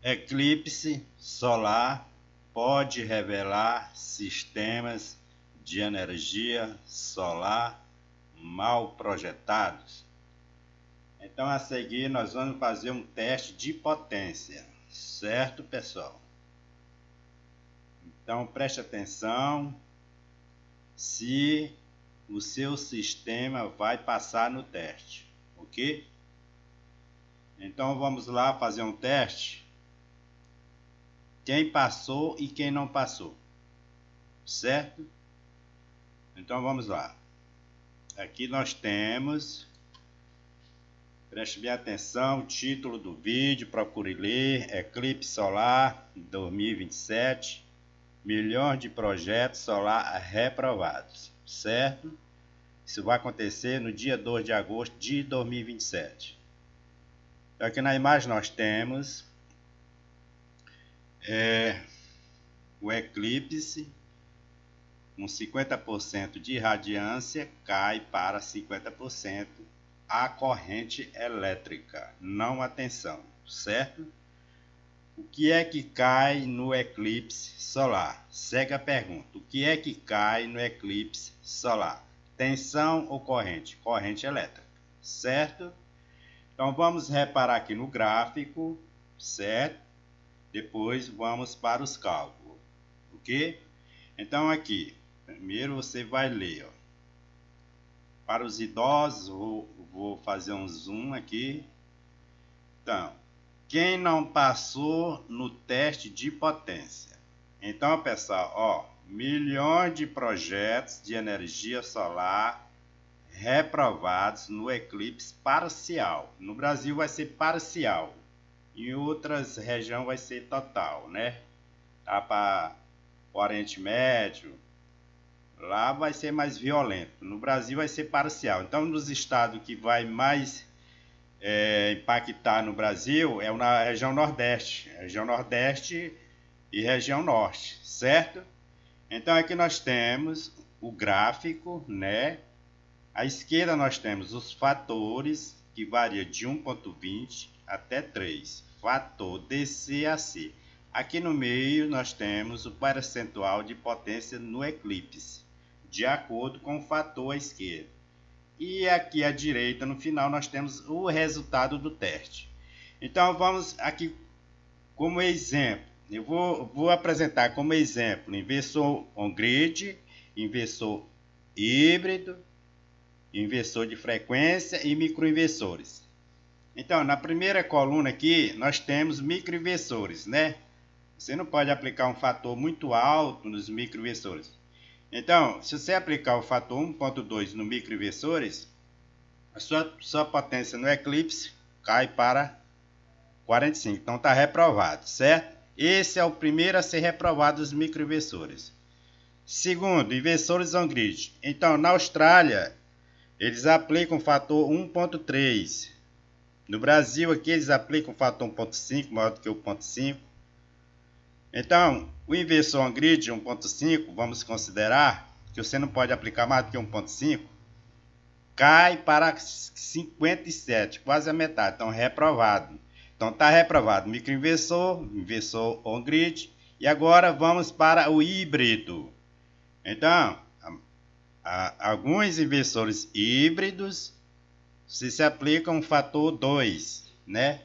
Eclipse solar pode revelar sistemas de energia solar mal projetados. Então, a seguir, nós vamos fazer um teste de potência, certo, pessoal? Então, preste atenção se o seu sistema vai passar no teste, ok? Então, vamos lá fazer um teste. Quem passou e quem não passou, certo? Então, vamos lá. Aqui nós temos, preste bem atenção, o título do vídeo, procure ler, Eclipse Solar 2027, milhões de projetos solar reprovados, certo? Isso vai acontecer no dia 2 de agosto de 2027. Então, aqui na imagem nós temos o eclipse com 50% de radiância cai para 50% a corrente elétrica, não a tensão, certo? O que é que cai no eclipse solar? Segue a pergunta. O que é que cai no eclipse solar? Tensão ou corrente? Corrente elétrica, certo? Então vamos reparar aqui no gráfico, certo? Depois vamos para os cálculos, ok? Então aqui, primeiro você vai ler, ó. Para os idosos, vou fazer um zoom aqui. Então, quem não passou no teste de potência? Então, pessoal, ó, milhões de projetos de energia solar reprovados no eclipse parcial. No Brasil vai ser parcial, em outras regiões vai ser total, né? Tá para o Oriente Médio, lá vai ser mais violento. No Brasil vai ser parcial. Então, nos estados que vai mais impactar no Brasil é na região Nordeste, e região Norte, certo? Então, aqui nós temos o gráfico, né? À esquerda nós temos os fatores, que varia de 1,20 até 3, fator DC a C. Aqui no meio nós temos o percentual de potência no eclipse, de acordo com o fator à esquerda. E aqui à direita, no final, nós temos o resultado do teste. Então vamos aqui como exemplo. Eu vou apresentar como exemplo inversor on-grid, inversor híbrido, inversor de frequência e microinversores. Então, na primeira coluna aqui, nós temos microinversores, né? Você não pode aplicar um fator muito alto nos microinversores. Então, se você aplicar o fator 1.2 no microinversores, a sua potência no eclipse cai para 45. Então, está reprovado, certo? Esse é o primeiro a ser reprovado dos microinversores. Segundo, inversores on-grid. Então, na Austrália, eles aplicam o fator 1.3. No Brasil, aqui, eles aplicam o fator 1.5, maior do que o 1.5. Então, o inversor on-grid 1.5, vamos considerar que você não pode aplicar mais do que 1.5, cai para 57, quase a metade, então reprovado. Então está reprovado microinversor, inversor on-grid, e agora vamos para o híbrido. Então, alguns inversores híbridos se aplicam um fator 2, né?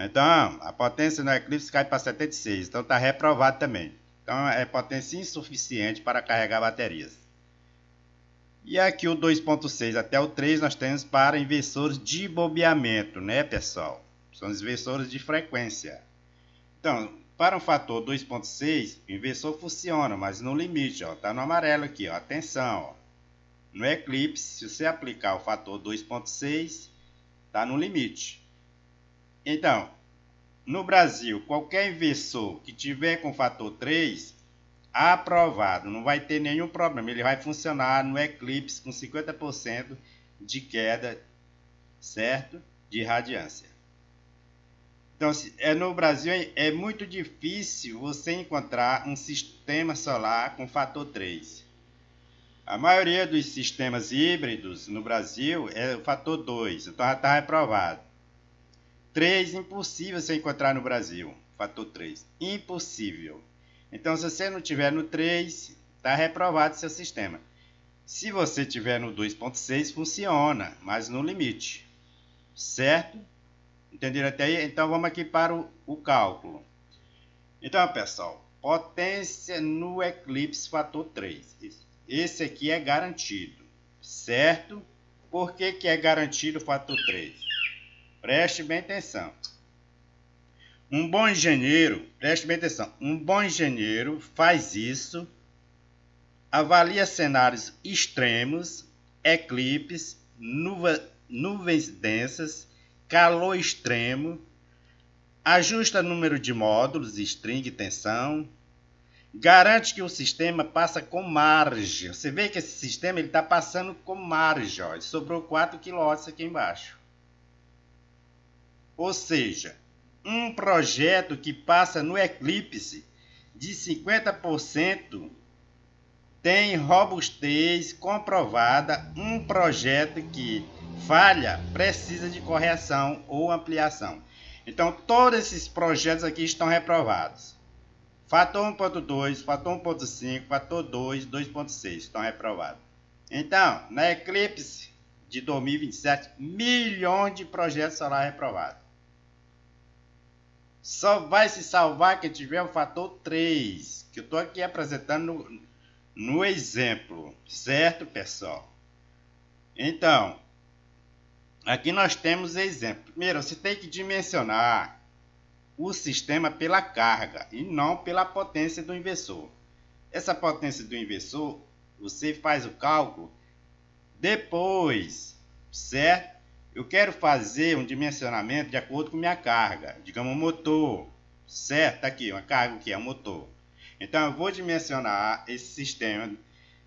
Então, a potência no eclipse cai para 76, então está reprovado também. Então, é potência insuficiente para carregar baterias. E aqui o 2.6 até o 3 nós temos para inversores de bobeamento, né, pessoal? São os inversores de frequência. Então, para um fator 2.6, o inversor funciona, mas no limite, ó, tá no amarelo aqui, ó, atenção, ó. No eclipse, se você aplicar o fator 2.6, tá no limite. Então, no Brasil, qualquer inversor que tiver com fator 3, aprovado, não vai ter nenhum problema. Ele vai funcionar no eclipse com 50% de queda, certo? De radiância. Então, no Brasil é muito difícil você encontrar um sistema solar com fator 3. A maioria dos sistemas híbridos no Brasil é o fator 2, então já está reprovado. 3, impossível você encontrar no Brasil. Fator 3, impossível. Então, se você não tiver no 3, está reprovado seu sistema. Se você tiver no 2.6, funciona, mas no limite. Certo? Entenderam até aí? Então, vamos aqui para o cálculo. Então, pessoal, potência no Eclipse fator 3. Esse aqui é garantido, certo? Por que é garantido o fator 3? Preste bem atenção. Um bom engenheiro, preste bem atenção, um bom engenheiro faz isso, avalia cenários extremos, eclipses, nuvens densas, calor extremo, ajusta o número de módulos, string e tensão, garante que o sistema passa com margem. Você vê que esse sistema está passando com margem, ó, sobrou 4 kW aqui embaixo. Ou seja, um projeto que passa no Eclipse de 50% tem robustez comprovada. Um projeto que falha precisa de correção ou ampliação. Então, todos esses projetos aqui estão reprovados. Fator 1.2, fator 1.5, fator 2, 2.6 estão reprovados. Então, na Eclipse de 2027, milhões de projetos serão reprovados. Só vai se salvar quem tiver o fator 3, que eu estou aqui apresentando no exemplo, certo, pessoal? Então, aqui nós temos exemplo. Primeiro, você tem que dimensionar o sistema pela carga e não pela potência do inversor. Essa potência do inversor, você faz o cálculo depois, certo? Eu quero fazer um dimensionamento de acordo com minha carga, digamos um motor, certo? Tá aqui, uma carga que é um motor. Então eu vou dimensionar esse sistema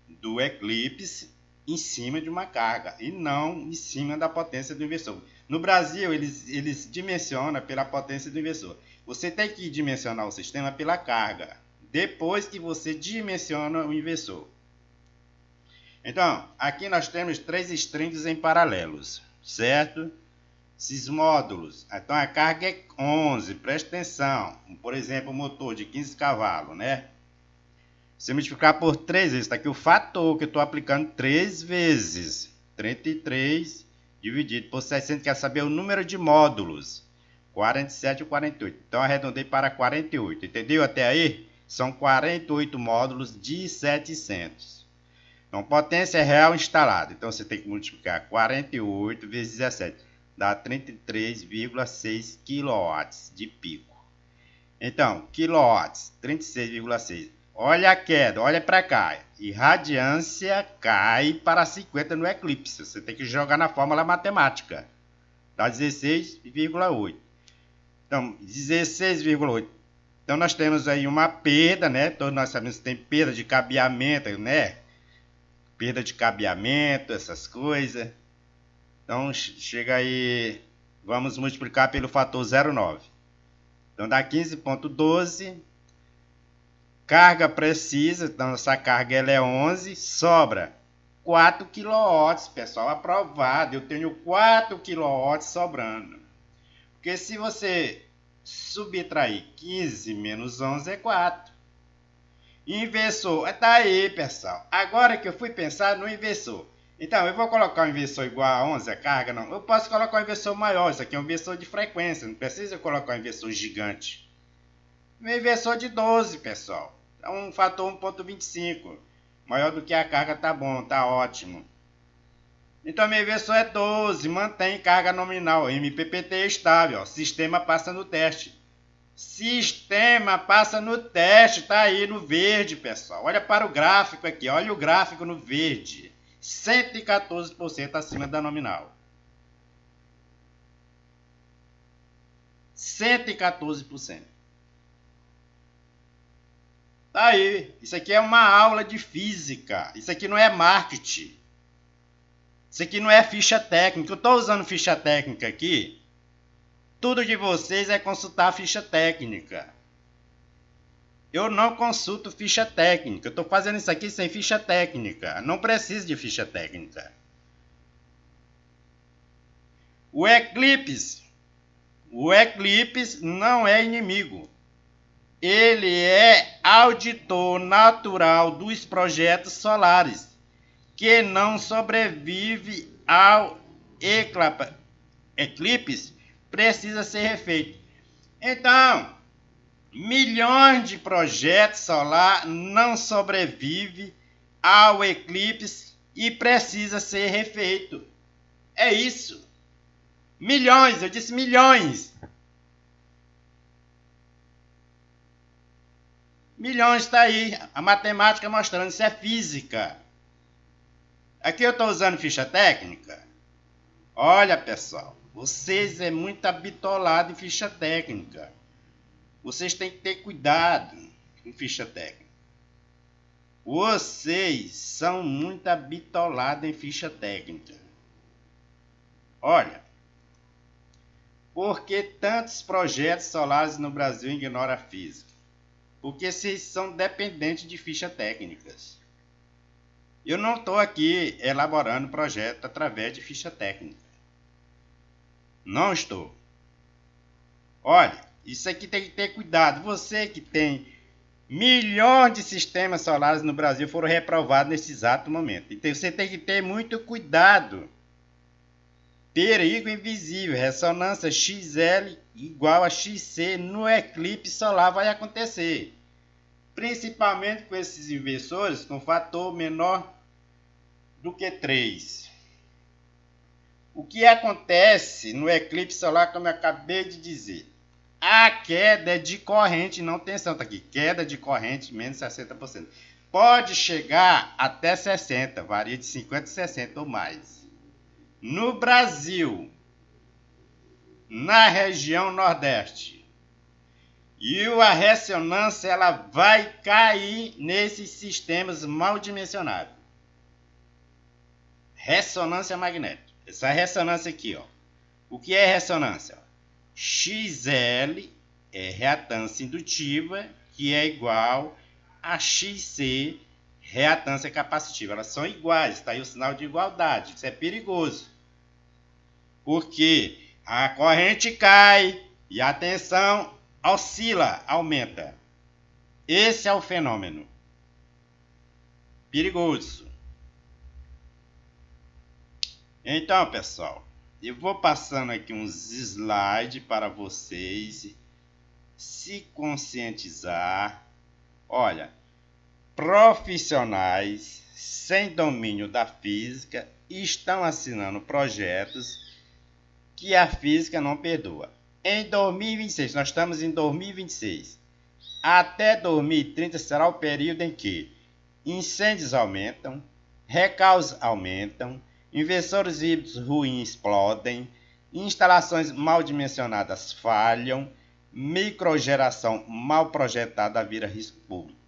do Eclipse em cima de uma carga e não em cima da potência do inversor. No Brasil, eles dimensionam pela potência do inversor. Você tem que dimensionar o sistema pela carga, depois que você dimensiona o inversor. Então, aqui nós temos 3 strings em paralelos, certo? Esses módulos, então a carga é 11, presta atenção. Por exemplo, um motor de 15 cavalos, né? Se multiplicar por 3 vezes, está aqui o fator que eu estou aplicando 3 vezes. 33 dividido por 600, quer saber o número de módulos. 47 ou 48. Então arredondei para 48. Entendeu até aí? São 48 módulos de 700. Então potência real instalada. Então você tem que multiplicar 48 vezes 17. Dá 33,6 kW de pico. Então, quilowatts, 36,6. Olha a queda, olha para cá. Irradiância cai para 50 no Eclipse. Você tem que jogar na fórmula matemática. Dá 16,8. Então, 16,8. Então, nós temos aí uma perda, né? Todos nós sabemos que tem perda de cabeamento, né? Perda de cabeamento, essas coisas. Então, chega aí, vamos multiplicar pelo fator 0,9. Então, dá 15,12. Carga precisa, então essa carga ela é 11, sobra 4 kW, pessoal, aprovado. Eu tenho 4 kW sobrando. Porque se você subtrair 15 menos 11 é 4. Inversor, tá aí, pessoal. Agora que eu fui pensar no inversor. Então, eu vou colocar um inversor igual a 11, a carga? Não. Eu posso colocar um inversor maior. Isso aqui é um inversor de frequência. Não precisa colocar um inversor gigante. Um inversor de 12, pessoal. É um fator 1.25. Maior do que a carga, tá bom, tá ótimo. Então, meu inversor é 12. Mantém carga nominal. MPPT estável. Ó. Sistema passa no teste. Sistema passa no teste. Tá aí no verde, pessoal. Olha para o gráfico aqui. Olha o gráfico no verde. 114% acima da nominal. 114%. Tá aí. Isso aqui é uma aula de física. Isso aqui não é marketing. Isso aqui não é ficha técnica. Eu estou usando ficha técnica aqui. Tudo de vocês é consultar a ficha técnica. Eu não consulto ficha técnica. Eu estou fazendo isso aqui sem ficha técnica. Não preciso de ficha técnica. O Eclipse O eclipse não é inimigo. Ele é auditor natural dos projetos solares, que não sobrevive ao eclipse, precisa ser refeito. Então, milhões de projetos solares não sobrevivem ao eclipse e precisa ser refeito. É isso. Milhões, eu disse milhões. Milhões está aí, a matemática mostrando, isso é física. Aqui eu estou usando ficha técnica. Olha, pessoal, vocês é muito bitolado em ficha técnica. Vocês têm que ter cuidado com ficha técnica. Vocês são muito bitolados em ficha técnica. Olha, por que tantos projetos solares no Brasil ignoram a física? Porque vocês são dependentes de fichas técnicas. Eu não estou aqui elaborando projeto através de ficha técnica. Não estou. Olha, isso aqui tem que ter cuidado. Você que tem milhões de sistemas solares no Brasil foram reprovados nesse exato momento. Então você tem que ter muito cuidado. Perigo invisível, ressonância XL igual a XC no eclipse solar vai acontecer. Principalmente com esses inversores com fator menor do que 3. O que acontece no eclipse solar, como eu acabei de dizer? A queda de corrente, não tensão, está aqui, queda de corrente menos 60%. Pode chegar até 60%, varia de 50% a 60% ou mais. No Brasil, na região Nordeste, e a ressonância ela vai cair nesses sistemas mal dimensionados. Ressonância magnética. Essa ressonância aqui, ó. O que é ressonância? XL é reatância indutiva, que é igual a XC, reatância capacitiva. Elas são iguais, está aí o sinal de igualdade. Isso é perigoso. Porque a corrente cai e a tensão oscila, aumenta. Esse é o fenômeno. Perigoso. Então, pessoal, eu vou passando aqui uns slides para vocês se conscientizar. Olha, profissionais sem domínio da física estão assinando projetos que a física não perdoa. Em 2026, nós estamos em 2026, até 2030 será o período em que incêndios aumentam, recausos aumentam, inversores híbridos ruins explodem, instalações mal dimensionadas falham, microgeração mal projetada vira risco público.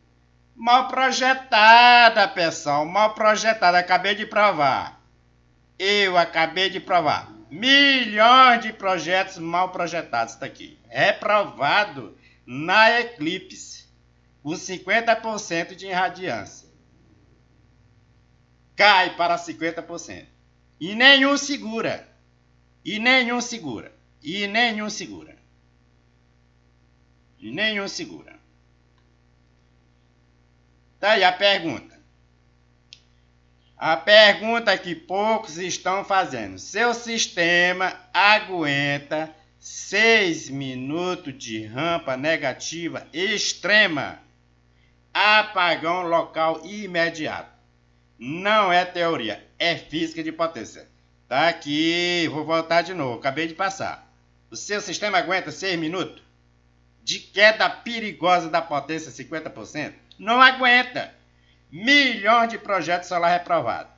Mal projetada, pessoal, mal projetada, acabei de provar. Eu acabei de provar. Milhões de projetos mal projetados, está aqui. Reprovado na eclipse, com 50% de irradiância. Cai para 50%. E nenhum segura. E nenhum segura. E nenhum segura. E nenhum segura. Tá aí a pergunta. A pergunta que poucos estão fazendo. Seu sistema aguenta 6 minutos de rampa negativa extrema. Apagão local imediato. Não é teoria, é física de potência. Tá aqui, vou voltar de novo, acabei de passar. O seu sistema aguenta 6 minutos de queda perigosa da potência 50%? Não aguenta. Milhões de projetos solar reprovados.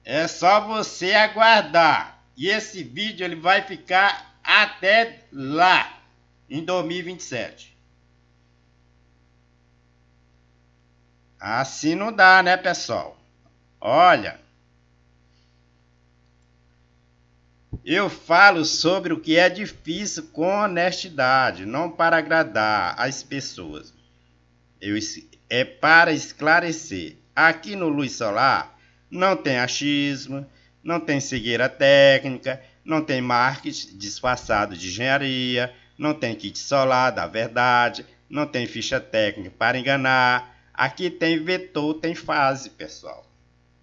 É só você aguardar. E esse vídeo ele vai ficar até lá, em 2027. Assim não dá, né, pessoal? Olha, eu falo sobre o que é difícil com honestidade, não para agradar as pessoas. É para esclarecer. Aqui no Luz Solar não tem achismo, não tem cegueira técnica, não tem marketing disfarçado de engenharia, não tem kit solar da verdade, não tem ficha técnica para enganar. Aqui tem vetor, tem fase, pessoal.